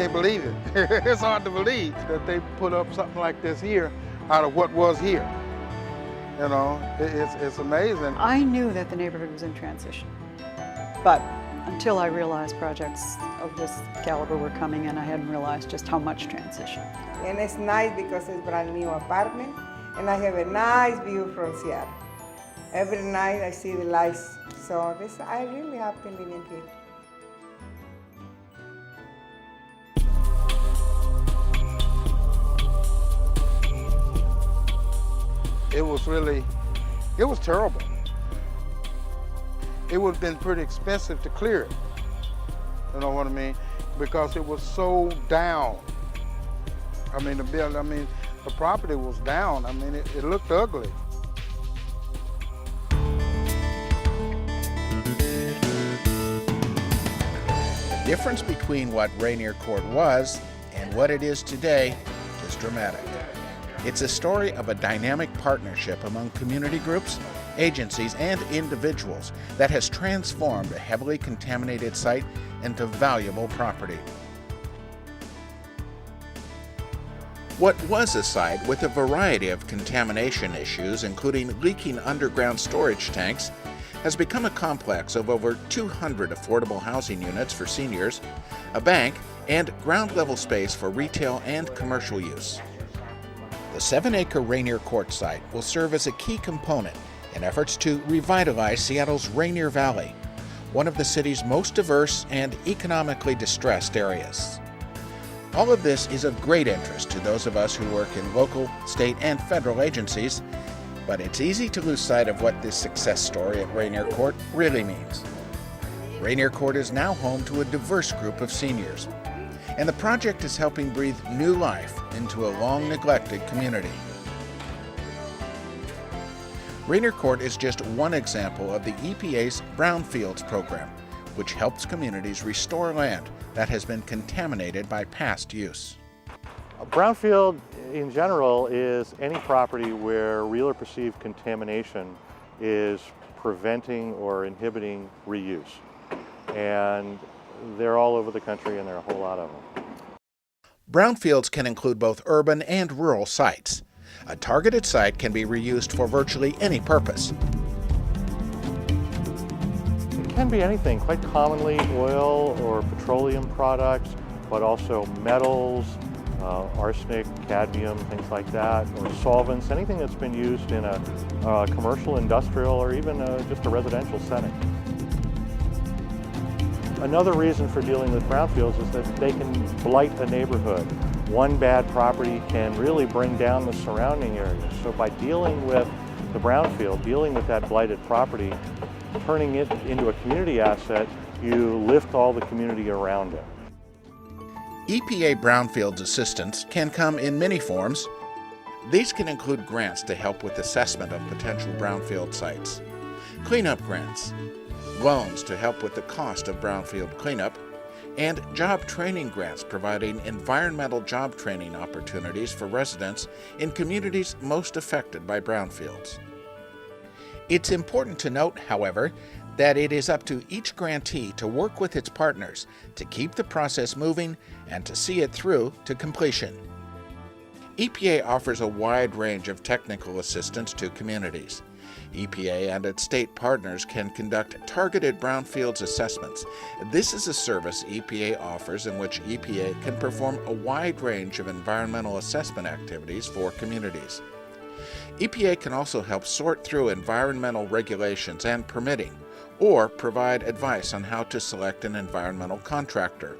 can't believe it. It's hard to believe that they put up something like this here out of what was here. You know, it's amazing. I knew that the neighborhood was in transition, but until I realized projects of this caliber were coming in, I hadn't realized just how much transition. And it's nice because it's a brand new apartment, and I have a nice view from Seattle. Every night I see the lights, so I really happy living here. It was terrible. It would have been pretty expensive to clear it, you know what I mean? Because it was so down. I mean, the property was down. I mean, it looked ugly. The difference between what Rainier Court was and what it is today is dramatic. It's a story of a dynamic partnership among community groups, agencies, and individuals that has transformed a heavily contaminated site into valuable property. What was a site with a variety of contamination issues, including leaking underground storage tanks, has become a complex of over 200 affordable housing units for seniors, a bank, and ground-level space for retail and commercial use. The 7-acre Rainier Court site will serve as a key component in efforts to revitalize Seattle's Rainier Valley, one of the city's most diverse and economically distressed areas. All of this is of great interest to those of us who work in local, state, and federal agencies, but it's easy to lose sight of what this success story at Rainier Court really means. Rainier Court is now home to a diverse group of seniors, and the project is helping breathe new life into a long-neglected community. Rainier Court is just one example of the EPA's Brownfields program, which helps communities restore land that has been contaminated by past use. A brownfield in general is any property where real or perceived contamination is preventing or inhibiting reuse. And they're all over the country, and there are a whole lot of them. Brownfields can include both urban and rural sites. A targeted site can be reused for virtually any purpose. It can be anything, quite commonly oil or petroleum products, but also metals, arsenic, cadmium, things like that, or solvents, anything that's been used in a commercial, industrial, or even just a residential setting. Another reason for dealing with brownfields is that they can blight a neighborhood. One bad property can really bring down the surrounding areas. So by dealing with the brownfield, dealing with that blighted property, turning it into a community asset, you lift all the community around it. EPA Brownfields assistance can come in many forms. These can include grants to help with assessment of potential brownfield sites, cleanup grants, loans to help with the cost of brownfield cleanup, and job training grants providing environmental job training opportunities for residents in communities most affected by brownfields. It's important to note, however, that it is up to each grantee to work with its partners to keep the process moving and to see it through to completion. EPA offers a wide range of technical assistance to communities. EPA and its state partners can conduct targeted brownfields assessments. This is a service EPA offers in which EPA can perform a wide range of environmental assessment activities for communities. EPA can also help sort through environmental regulations and permitting, or provide advice on how to select an environmental contractor.